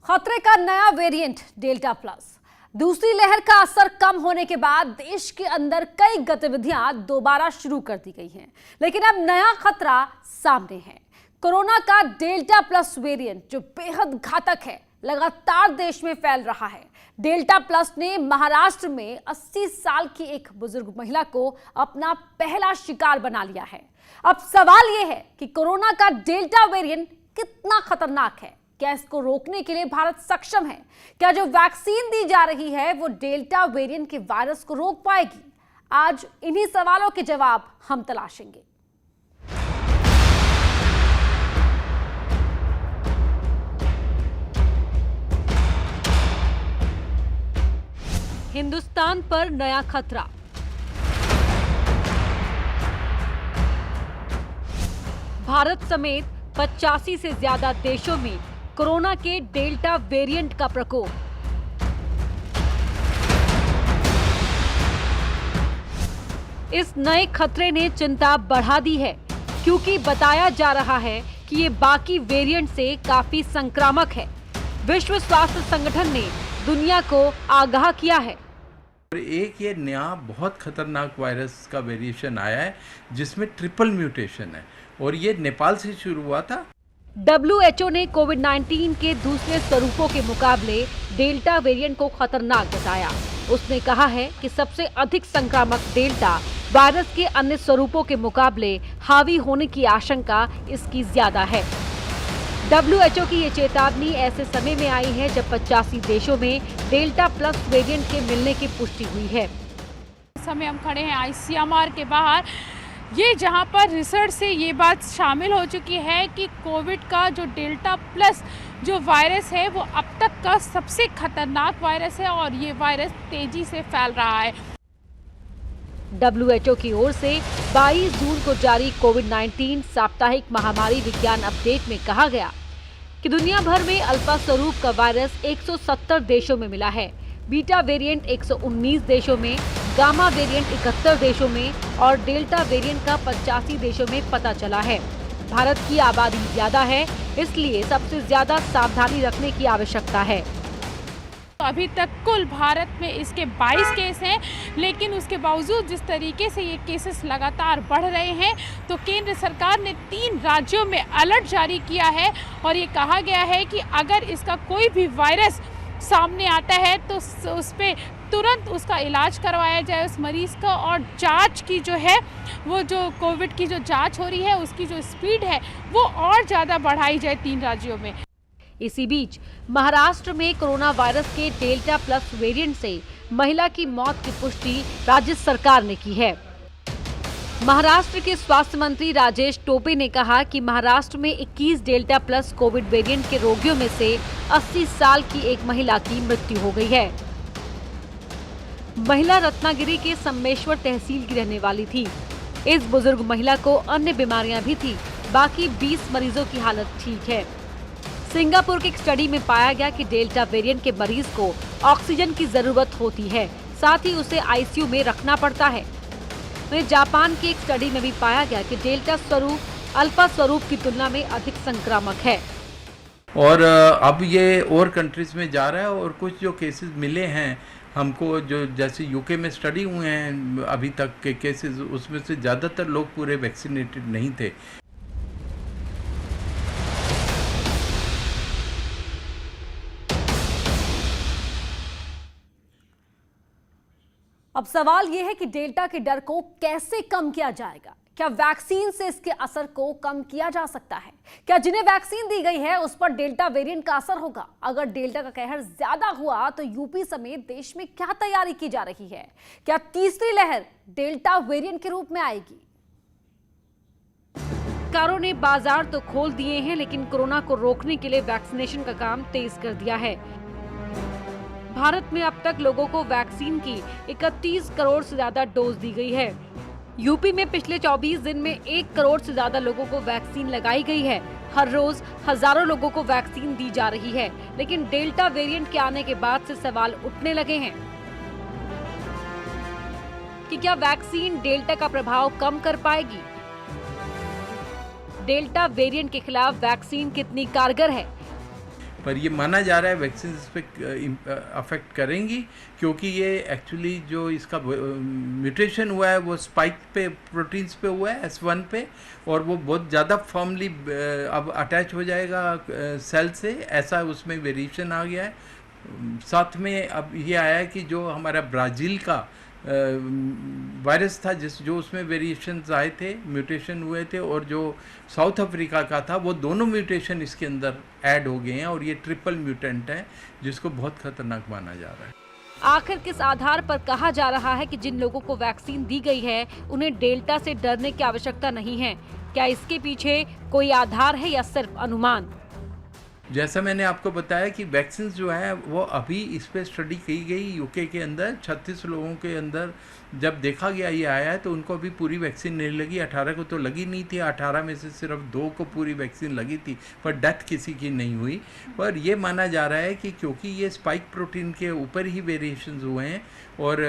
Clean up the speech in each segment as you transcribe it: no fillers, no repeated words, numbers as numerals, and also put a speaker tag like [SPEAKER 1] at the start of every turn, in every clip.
[SPEAKER 1] खतरे का नया वेरिएंट डेल्टा प्लस। दूसरी लहर का असर कम होने के बाद देश के अंदर कई गतिविधियां दोबारा शुरू कर दी गई हैं, लेकिन अब नया खतरा सामने है। कोरोना का डेल्टा प्लस वेरिएंट जो बेहद घातक है, लगातार देश में फैल रहा है। डेल्टा प्लस ने महाराष्ट्र में 80 साल की एक बुजुर्ग महिला को अपना पहला शिकार बना लिया है। अब सवाल यह है कि कोरोना का डेल्टा वेरिएंट कितना खतरनाक है। क्या इसको रोकने के लिए भारत सक्षम है? क्या जो वैक्सीन दी जा रही है वो डेल्टा वेरिएंट के वायरस को रोक पाएगी? आज इन्हीं सवालों के जवाब हम तलाशेंगे। हिंदुस्तान पर नया खतरा। भारत समेत 85 से ज्यादा देशों में कोरोना के डेल्टा वेरिएंट का प्रकोप। इस नए खतरे ने चिंता बढ़ा दी है, क्योंकि बताया जा रहा है कि ये बाकी वेरिएंट से काफी संक्रामक है। विश्व स्वास्थ्य संगठन ने दुनिया को आगाह किया है।
[SPEAKER 2] एक ये नया बहुत खतरनाक वायरस का वेरिएशन आया है जिसमें ट्रिपल म्यूटेशन है और ये नेपाल से शुरू हुआ था।
[SPEAKER 1] WHO ने कोविड-19 के दूसरे स्वरूपों के मुकाबले डेल्टा वेरिएंट को खतरनाक बताया। उसने कहा है कि सबसे अधिक संक्रामक डेल्टा वायरस के अन्य स्वरूपों के मुकाबले हावी होने की आशंका इसकी ज्यादा है। WHO की ये चेतावनी ऐसे समय में आई है जब 85 देशों में डेल्टा प्लस वेरिएंट के मिलने की पुष्टि हुई है।
[SPEAKER 3] इस समय हम खड़े हैं ICMR के बाहर, ये जहां पर रिसर्च से ये बात शामिल हो चुकी है कि कोविड का जो डेल्टा प्लस जो वायरस है वो अब तक का सबसे खतरनाक वायरस है और ये वायरस तेजी से फैल रहा है।
[SPEAKER 1] WHO की ओर से 22 जून को जारी कोविड-19 साप्ताहिक महामारी विज्ञान अपडेट में कहा गया कि दुनिया भर में अल्फा स्वरूप का वायरस 170 देशों में मिला है, बीटा वेरिएंट 119 देशों में, गामा वेरिएंट 71 देशों में और डेल्टा वेरिएंट का 85 देशों में पता चला है। भारत की आबादी ज्यादा है, इसलिए सबसे ज्यादा सावधानी रखने की आवश्यकता है।
[SPEAKER 3] अभी तक कुल भारत में इसके 22 केस हैं, लेकिन उसके बावजूद जिस तरीके से ये केसेस लगातार बढ़ रहे हैं, तो केंद्र सरकार ने 3 राज्यों में अलर्ट जारी किया है और ये कहा गया है कि अगर इसका कोई भी वायरस सामने आता है तो उस पे तुरंत उसका इलाज करवाया जाए उस मरीज का, और जांच की जो है वो जो कोविड की जो जांच हो रही है उसकी जो स्पीड है वो और ज़्यादा बढ़ाई जाए 3 राज्यों में।
[SPEAKER 1] इसी बीच महाराष्ट्र में कोरोना वायरस के डेल्टा प्लस वेरिएंट से महिला की मौत की पुष्टि राज्य सरकार ने की है। महाराष्ट्र के स्वास्थ्य मंत्री राजेश टोपे ने कहा कि महाराष्ट्र में 21 डेल्टा प्लस कोविड वेरिएंट के रोगियों में से 80 साल की एक महिला की मृत्यु हो गई है। महिला रत्नागिरी के सम्मेश्वर तहसील की रहने वाली थी। इस बुजुर्ग महिला को अन्य बीमारियां भी थी, बाकी 20 मरीजों की हालत ठीक है। सिंगापुर की एक स्टडी में पाया गया कि डेल्टा वेरिएंट के मरीज को ऑक्सीजन की जरूरत होती है, साथ ही उसे ICU में रखना पड़ता है। वहीं जापान की एक स्टडी में भी पाया गया कि डेल्टा स्वरूप अल्फा स्वरूप की तुलना में अधिक संक्रामक है।
[SPEAKER 2] और अब ये और कंट्रीज में जा रहा है और कुछ जो केसेस मिले हैं हमको, जो जैसे UK में स्टडी हुए हैं अभी तक के केसेस, उसमें से ज़्यादातर लोग पूरे वैक्सीनेटेड नहीं थे।
[SPEAKER 1] अब सवाल यह है कि डेल्टा के डर को कैसे कम किया जाएगा? क्या वैक्सीन से इसके असर को कम किया जा सकता है? क्या जिन्हें वैक्सीन दी गई है उस पर डेल्टा वेरिएंट का असर होगा? अगर डेल्टा का कहर ज्यादा हुआ तो यूपी समेत देश में क्या तैयारी की जा रही है? क्या तीसरी लहर डेल्टा वेरिएंट के रूप में आएगी? सरकारों ने बाजार तो खोल दिए हैं, लेकिन कोरोना को रोकने के लिए वैक्सीनेशन का काम तेज कर दिया है। भारत में अब तक लोगों को वैक्सीन की 31 करोड़ से ज्यादा डोज दी गई है। यूपी में पिछले 24 दिन में 1 करोड़ से ज्यादा लोगों को वैक्सीन लगाई गई है। हर रोज हजारों लोगों को वैक्सीन दी जा रही है, लेकिन डेल्टा वेरिएंट के आने के बाद से सवाल उठने लगे हैं कि क्या वैक्सीन डेल्टा का प्रभाव कम कर पाएगी? डेल्टा वेरिएंट के खिलाफ वैक्सीन कितनी कारगर है?
[SPEAKER 2] पर ये माना जा रहा है वैक्सीन इस पर अफेक्ट करेंगी, क्योंकि ये एक्चुअली जो इसका म्यूटेशन हुआ है वो स्पाइक पे प्रोटीन्स पे हुआ है, S1 पे, और वो बहुत ज़्यादा फॉर्मली अब अटैच हो जाएगा सेल से, ऐसा उसमें वेरिएशन आ गया है। साथ में अब ये आया है कि जो हमारा ब्राज़ील का वायरस था जो उसमें वेरिएशंस आए थे, म्यूटेशन हुए थे, और जो साउथ अफ्रीका का था, वो दोनों म्यूटेशन इसके अंदर ऐड हो गए हैं, और ये ट्रिपल म्यूटेंट है जिसको बहुत खतरनाक माना जा रहा है।
[SPEAKER 1] आखिर किस आधार पर कहा जा रहा है कि जिन लोगों को वैक्सीन दी गई है उन्हें डेल्टा से डरने की आवश्यकता नहीं है? क्या इसके पीछे कोई आधार है या सिर्फ अनुमान?
[SPEAKER 2] जैसा मैंने आपको बताया कि वैक्सीन जो है वो अभी इस पर स्टडी की गई यूके के अंदर 36 लोगों के अंदर जब देखा गया ये आया है तो उनको अभी पूरी वैक्सीन नहीं लगी। 18 को तो लगी नहीं थी, 18 में से सिर्फ 2 को पूरी वैक्सीन लगी थी, पर डेथ किसी की नहीं हुई। पर ये माना जा रहा है कि क्योंकि ये स्पाइक प्रोटीन के ऊपर ही वेरिएशंस हुए हैं और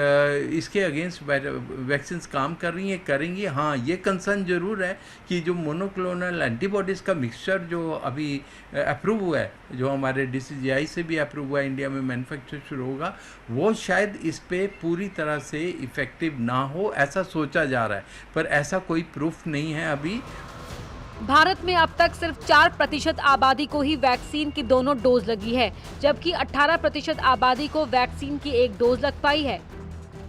[SPEAKER 2] इसके अगेंस्ट वैक्सीन काम कर रही हैं, करेंगी। हाँ, ये कंसर्न जरूर है कि जो मोनोक्लोनल एंटीबॉडीज़ का मिक्सचर जो अभी अप्रूव हुआ है, जो हमारे DCGI से भी अप्रूव हुआ है, इंडिया में मैन्युफैक्चर शुरू होगा, वो शायद इस पे पूरी तरह से इफ़ेक्टिव ना हो, ऐसा सोचा जा रहा है, पर ऐसा कोई प्रूफ नहीं है अभी।
[SPEAKER 1] भारत में अब तक सिर्फ 4% आबादी को ही वैक्सीन की दोनों डोज लगी है, जबकि 18% आबादी को वैक्सीन की एक डोज लग पाई है,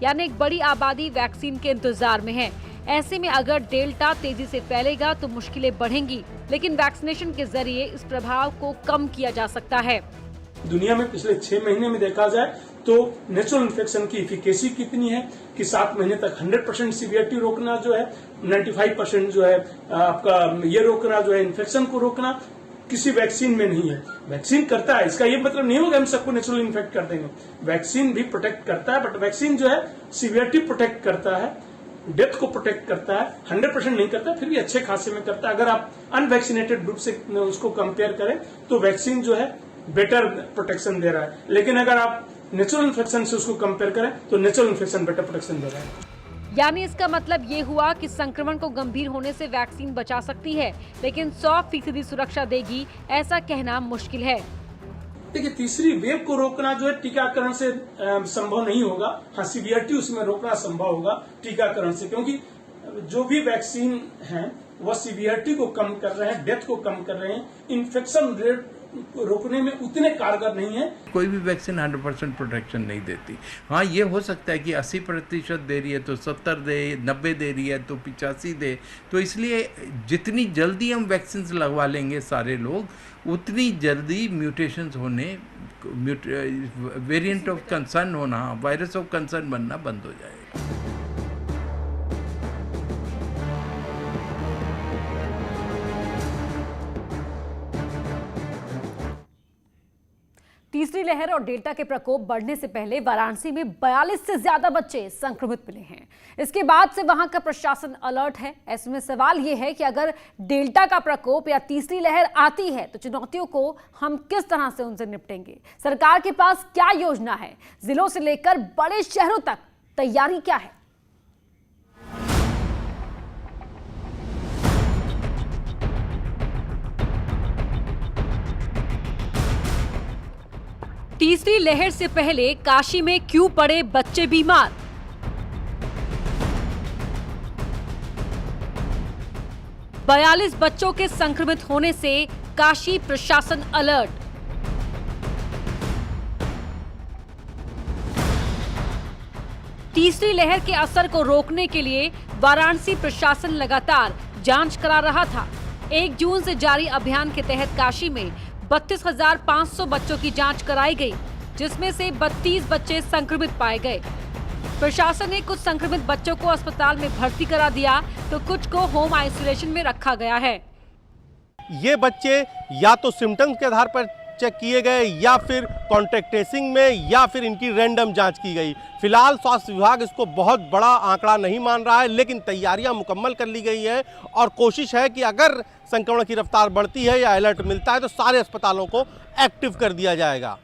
[SPEAKER 1] यानी एक बड़ी आबादी वैक्सीन के इंतजार में है। ऐसे में अगर डेल्टा तेजी से फैलेगा तो मुश्किलें बढ़ेंगी, लेकिन वैक्सीनेशन के जरिए इस प्रभाव को कम किया जा सकता है।
[SPEAKER 4] दुनिया में पिछले 6 महीने में देखा जाए तो नेचुरल इन्फेक्शन की इफिकेसी कितनी है कि 7 महीने तक 100% सीवियरिटी रोकना जो है, 95% जो है आपका ये रोकना जो है इन्फेक्शन को रोकना, किसी वैक्सीन में नहीं है। वैक्सीन करता है, इसका ये मतलब नहीं होगा हम सबको नेचुरल इन्फेक्ट कर देंगे। वैक्सीन भी प्रोटेक्ट करता है, बट वैक्सीन जो है सीवियरिटी प्रोटेक्ट करता है, डेथ को प्रोटेक्ट करता है, 100% नहीं करता, फिर भी अच्छे खासे में करता है। अगर आप अनवैक्सीनेटेड ग्रुप से उसको कंपेयर करें तो वैक्सीन जो है बेटर प्रोटेक्शन दे रहा है, लेकिन अगर आप नेचुरल इन्फेक्शन से उसको कंपेयर करें तो नेचुरल इन्फेक्शन बेटर प्रोटेक्शन दे रहा है।
[SPEAKER 1] यानी इसका मतलब ये हुआ कि संक्रमण को गंभीर होने से वैक्सीन बचा सकती है, लेकिन 100% सुरक्षा देगी, ऐसा कहना मुश्किल है।
[SPEAKER 4] देखिए, तीसरी वेव को रोकना जो है टीकाकरण से संभव नहीं होगा। हाँ, सीवियरिटी उसमें रोकना संभव होगा टीकाकरण से, क्योंकि जो भी वैक्सीन है वह सीवियरिटी को कम कर रहे हैं, डेथ को कम कर रहे हैं, इन्फेक्शन रेट रोकने में उतने कारगर नहीं है।
[SPEAKER 2] कोई भी वैक्सीन 100% प्रोटेक्शन नहीं देती। हाँ, ये हो सकता है कि 80% दे रही है तो 70 दे, 90 दे रही है तो 85 दे। तो इसलिए जितनी जल्दी हम वैक्सीन लगवा लेंगे सारे लोग, उतनी जल्दी म्यूटेशंस होने, वेरिएंट ऑफ कंसर्न होना, वायरस ऑफ कंसर्न बनना बंद हो जाएगा।
[SPEAKER 1] तीसरी लहर और डेल्टा के प्रकोप बढ़ने से पहले वाराणसी में 42 से ज्यादा बच्चे संक्रमित मिले हैं। इसके बाद से वहां का प्रशासन अलर्ट है। ऐसे में सवाल यह है कि अगर डेल्टा का प्रकोप या तीसरी लहर आती है तो चुनौतियों को हम किस तरह से उनसे निपटेंगे? सरकार के पास क्या योजना है? जिलों से लेकर बड़े शहरों तक तैयारी क्या है? तीसरी लहर से पहले काशी में क्यों पड़े बच्चे बीमार? बयालीस बच्चों के संक्रमित होने से काशी प्रशासन अलर्ट। तीसरी लहर के असर को रोकने के लिए वाराणसी प्रशासन लगातार जांच करा रहा था। 1 जून से जारी अभियान के तहत काशी में 32,500 बच्चों की जांच कराई गई, जिसमें से 32 बच्चे संक्रमित पाए गए। प्रशासन ने कुछ संक्रमित बच्चों को अस्पताल में भर्ती करा दिया तो कुछ को होम आइसोलेशन में रखा गया है।
[SPEAKER 5] ये बच्चे या तो सिम्टम्स के आधार पर चेक किए गए या फिर कॉन्टैक्ट ट्रेसिंग में या फिर इनकी रैंडम जांच की गई। फिलहाल स्वास्थ्य विभाग इसको बहुत बड़ा आंकड़ा नहीं मान रहा है, लेकिन तैयारियां मुकम्मल कर ली गई है और कोशिश है कि अगर संक्रमण की रफ्तार बढ़ती है या अलर्ट मिलता है तो सारे अस्पतालों को एक्टिव कर दिया जाएगा।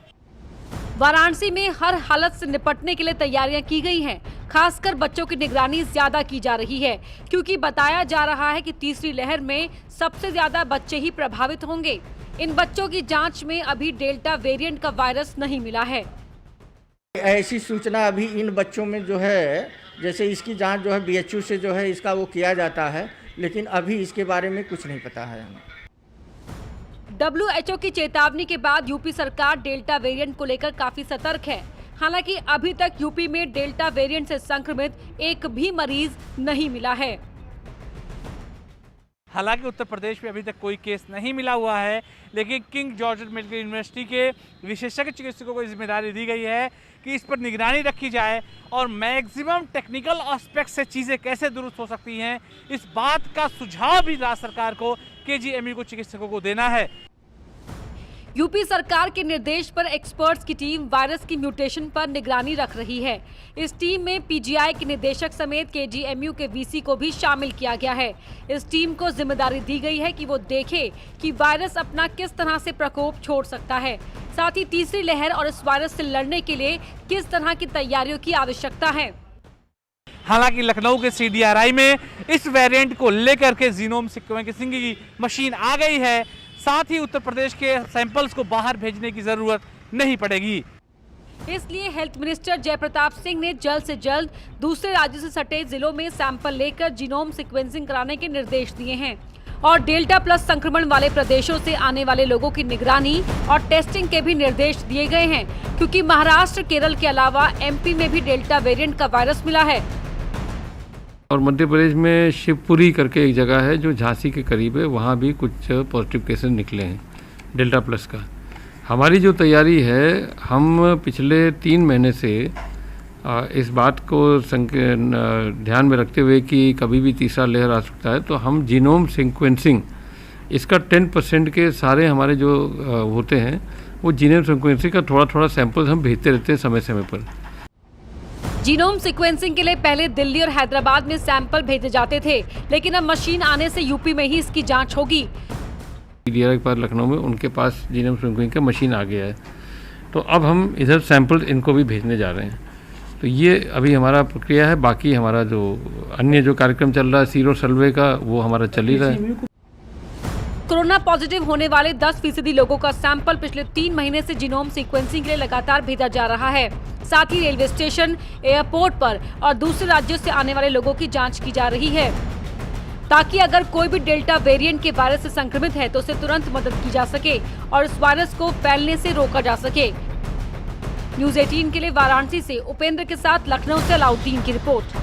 [SPEAKER 1] वाराणसी में हर हालत से निपटने के लिए तैयारियां की गई हैं। खासकर बच्चों की निगरानी ज्यादा की जा रही है, क्योंकि बताया जा रहा है कि तीसरी लहर में सबसे ज्यादा बच्चे ही प्रभावित होंगे। इन बच्चों की जांच में अभी डेल्टा वेरिएंट का वायरस नहीं मिला है।
[SPEAKER 6] ऐसी सूचना अभी इन बच्चों में जो है, जैसे इसकी जांच जो है BHU से जो है इसका वो किया जाता है, लेकिन अभी इसके बारे में कुछ नहीं पता है हमें।
[SPEAKER 1] WHO की चेतावनी के बाद यूपी सरकार डेल्टा वेरिएंट को लेकर काफी सतर्क है। हालांकि अभी तक यूपी में डेल्टा वेरिएंट से संक्रमित एक भी मरीज नहीं मिला है।
[SPEAKER 7] हालांकि उत्तर प्रदेश में अभी तक कोई केस नहीं मिला हुआ है, लेकिन किंग जॉर्ज मेडिकल यूनिवर्सिटी के विशेषज्ञ चिकित्सकों को जिम्मेदारी दी गई है कि इस पर निगरानी रखी जाए और मैक्सिमम टेक्निकल एस्पेक्ट से चीज़ें कैसे दुरुस्त हो सकती हैं, इस बात का सुझाव भी राज्य सरकार को, KGMU को, चिकित्सकों को देना है।
[SPEAKER 1] यूपी सरकार के निर्देश पर एक्सपर्ट्स की टीम वायरस की म्यूटेशन पर निगरानी रख रही है। इस टीम में PGI के निदेशक समेत KGMU के VC को भी शामिल किया गया है। इस टीम को जिम्मेदारी दी गई है कि वो देखे कि वायरस अपना किस तरह से प्रकोप छोड़ सकता है, साथ ही तीसरी लहर और इस वायरस से लड़ने के लिए किस तरह की तैयारियों की आवश्यकता है।
[SPEAKER 7] हालांकि लखनऊ के CDRI में इस वेरिएंट को लेकर के जीनोम सीक्वेंसिंग की मशीन आ गई है, साथ ही उत्तर प्रदेश के सैंपल्स को बाहर भेजने की जरूरत नहीं पड़ेगी।
[SPEAKER 1] इसलिए हेल्थ मिनिस्टर जयप्रताप सिंह ने जल्द से जल्द दूसरे राज्यों से सटे जिलों में सैंपल लेकर जीनोम सीक्वेंसिंग कराने के निर्देश दिए हैं और डेल्टा प्लस संक्रमण वाले प्रदेशों से आने वाले लोगों की निगरानी और टेस्टिंग के भी निर्देश दिए गए हैं, क्योंकि महाराष्ट्र, केरल के अलावा MP में भी डेल्टा वेरिएंट का वायरस मिला है।
[SPEAKER 8] और मध्य प्रदेश में शिवपुरी करके एक जगह है जो झांसी के करीब है, वहाँ भी कुछ पॉजिटिव केसेस निकले हैं डेल्टा प्लस का। हमारी जो तैयारी है, हम पिछले 3 महीने से इस बात को ध्यान में रखते हुए कि कभी भी तीसरा लहर आ सकता है, तो हम जीनोम सीक्वेंसिंग इसका 10% के सारे हमारे जो होते हैं वो जीनोम सीक्वेंसिंग का थोड़ा सैंपल हम भेजते रहते हैं समय समय पर।
[SPEAKER 1] जीनोम सीक्वेंसिंग के लिए पहले दिल्ली और हैदराबाद में सैंपल भेजे जाते थे, लेकिन अब मशीन आने से यूपी में ही इसकी जांच होगी।
[SPEAKER 8] CDRI के पास लखनऊ में उनके पास जीनोम सीक्वेंसिंग का मशीन आ गया है, तो अब हम इधर सैंपल इनको भी भेजने जा रहे हैं। तो ये अभी हमारा प्रक्रिया है। बाकी हमारा जो अन्य जो कार्यक्रम चल रहा है सीरो सर्वे का, वो हमारा चल ही रहा है।
[SPEAKER 1] कोरोना पॉजिटिव होने वाले 10% लोगों का सैंपल पिछले 3 महीने से जीनोम सीक्वेंसिंग के लिए लगातार भेजा जा रहा है। साथ ही रेलवे स्टेशन, एयरपोर्ट पर और दूसरे राज्यों से आने वाले लोगों की जांच की जा रही है, ताकि अगर कोई भी डेल्टा वेरिएंट के वायरस से संक्रमित है तो उसे तुरंत मदद की जा सके और इस वायरस को फैलने से रोका जा सके। न्यूज़ 18 के लिए वाराणसी से उपेंद्र के साथ लखनऊ से अलाउद्दीन की रिपोर्ट।